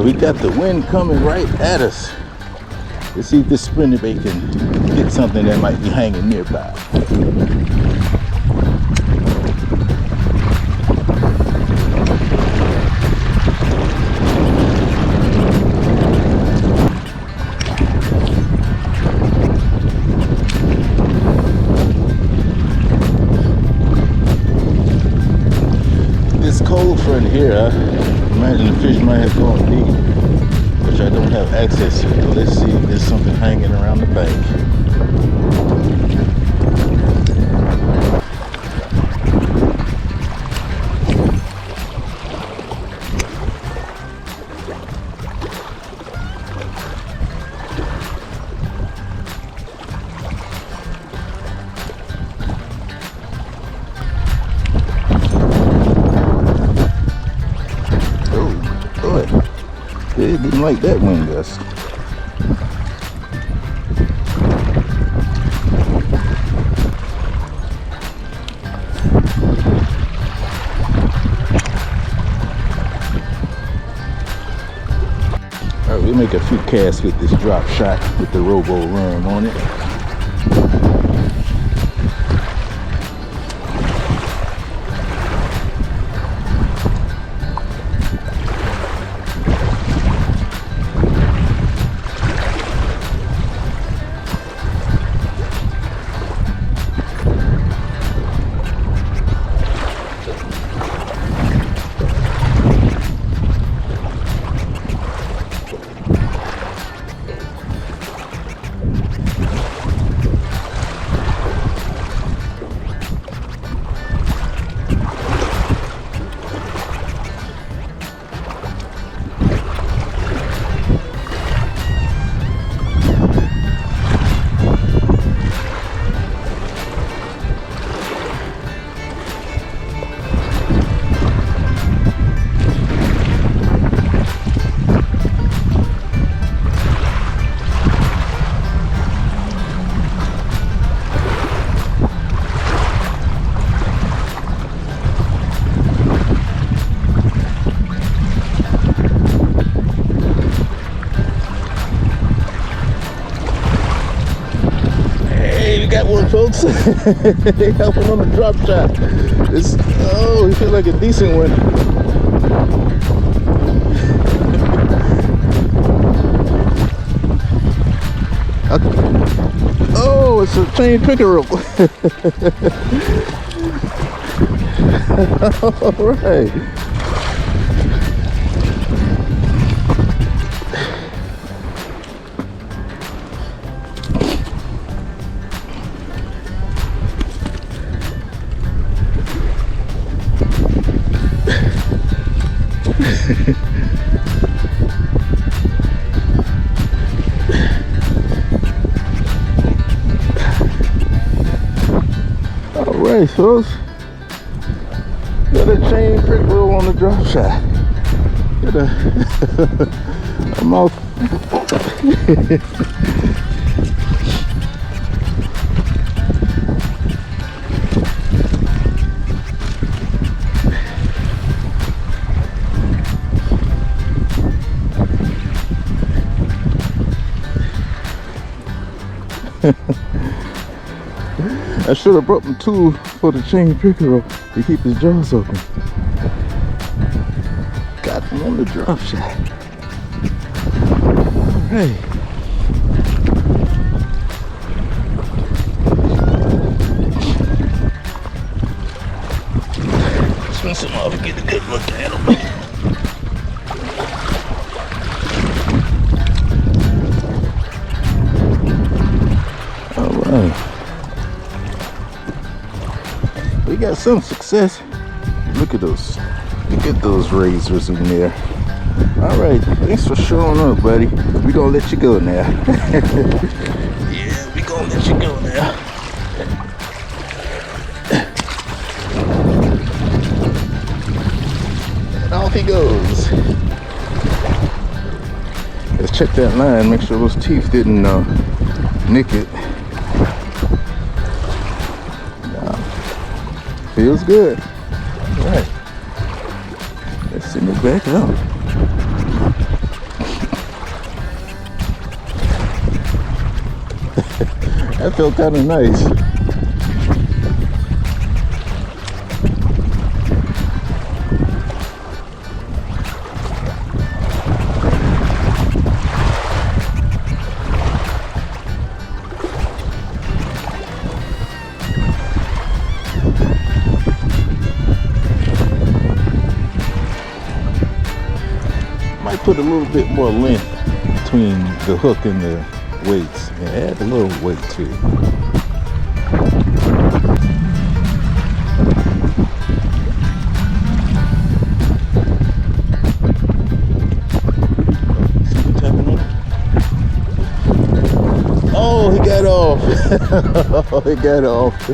We got the wind coming right at us. Let's see if this spinnerbait can get something that might be hanging nearby. This cold front here, I imagine the fish might have gone deep, which I don't have access to. But let's see if there's something hanging around the bank. It didn't like that wind gust. Alright, we'll make a few casts with this drop shot with the robo worm on it. Got one, folks. Helping on the drop shot. It's, oh, it feels like a decent one. Oh, it's a chain pickerel. All right. Alright, folks, got a chain pickerel on the drop shot. Got a mouth. I should have brought my tool for the chain pickerel to keep his jaws open. Got him on the drop shot. Alright. Swing some off and get a good look at him. Alright. We got some success. Look at those razors in there. All right, thanks for showing up, buddy. We gonna let you go now. Yeah, we gonna let you go now. And off he goes. Let's check that line, make sure those teeth didn't nick it. Feels good. All right. Let's send it back up. That felt kind of nice. Might put a little bit more length between the hook and the weights. Yeah, add a little weight to it. Oh, he got off. Oh, he got off.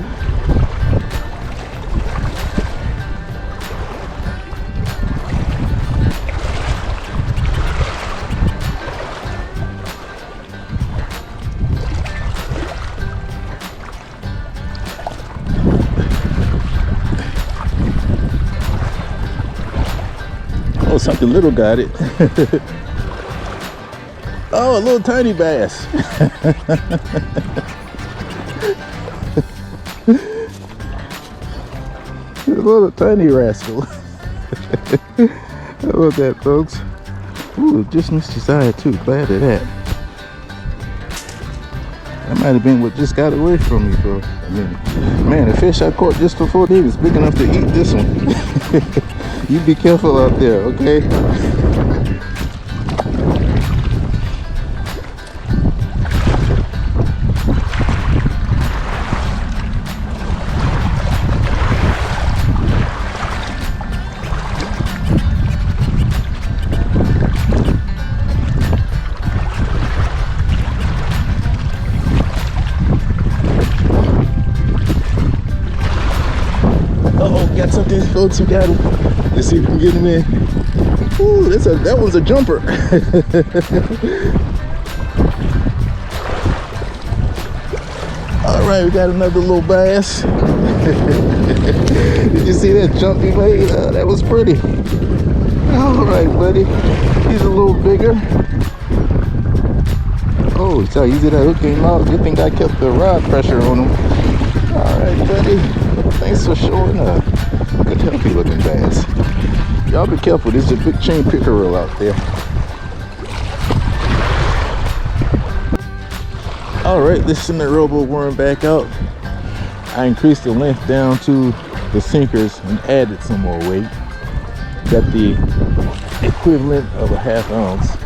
Oh, something little got it. Oh, a little tiny bass. A little tiny rascal. How about that, folks? Ooh, just missed his eye too. Glad of that. That might have been what just got away from me for a minute. Man, the fish I caught just before they was big enough to eat this one. You be careful out there, okay? Uh-oh, got something, folks. We got him. Let's see if we can get him in. Ooh, that one's a jumper. All right, we got another little bass. Did you see that jump he made? That was pretty. All right, buddy. He's a little bigger. Oh, so easy that hook came out. Good thing I kept the rod pressure on him. All right, buddy. Thanks for showing up. Good, healthy looking bass. Y'all be careful. There's a big chain pickerel out there. All right, let's send the rowboat worm back out. I increased the length down to the sinkers and added some more weight. Got the equivalent of a ½ ounce.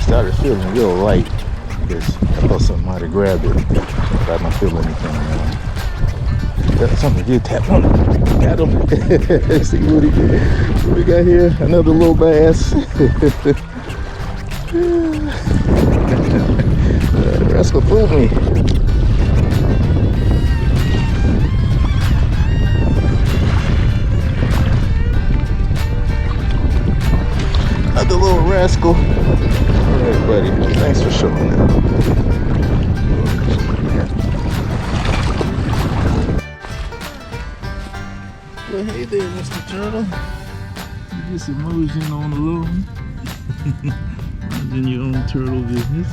Started feeling real light because I thought something might have grabbed it, but I don't feel anything now. Got something here, tap on it. Got him. See what we got here? Another little bass. Rascal fooled me. Another little rascal. Alright, buddy. Thanks for showing up. Well, hey there, Mr. Turtle. You just immersion on the low. Minding your own turtle business.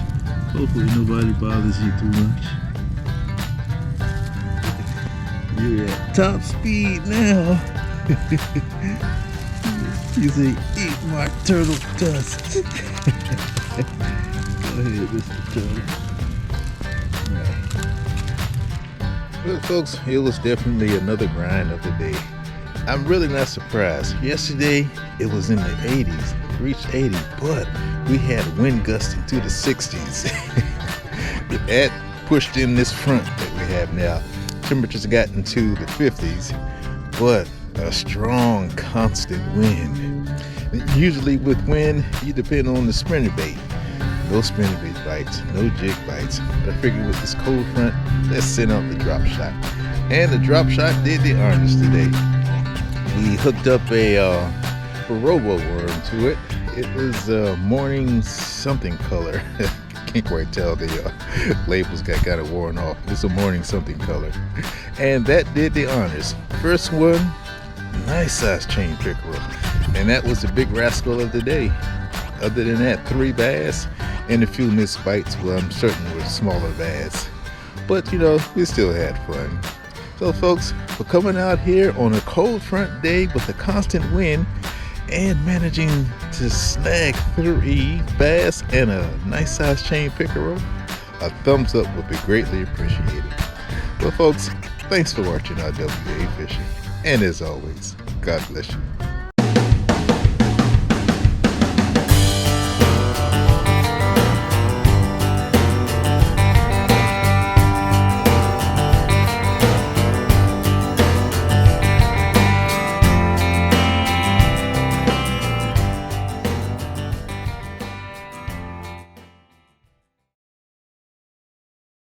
Hopefully nobody bothers you too much. You're at top speed now. You say, eat my turtle dust. Go ahead, Mr. Turtle. Right. Well, folks, it was definitely another grind of the day. I'm really not surprised. Yesterday, it was in the 80s, reached 80, but we had wind gusts into the 60s. That pushed in this front that we have now. Temperatures got into the 50s, but a strong, constant wind. Usually with wind, you depend on the spinnerbait. No spinnerbait bites, no jig bites. But I figured with this cold front, let's send out the drop shot. And the drop shot did the honors today. We hooked up a type of robo worm to it. It was morning something color. Can't quite tell, the labels got kind of worn off. It's a morning something color. And that did the honors. First one, nice size chain pickerel. And that was the big rascal of the day. Other than that, 3 bass and a few missed bites. Well, I'm certain were smaller bass. But, we still had fun. So, folks, we're coming out here on a cold front day with a constant wind and managing to snag 3 bass and a nice size chain pickerel. A thumbs up would be greatly appreciated. Well, folks, thanks for watching our WA Fishing. And as always, God bless you.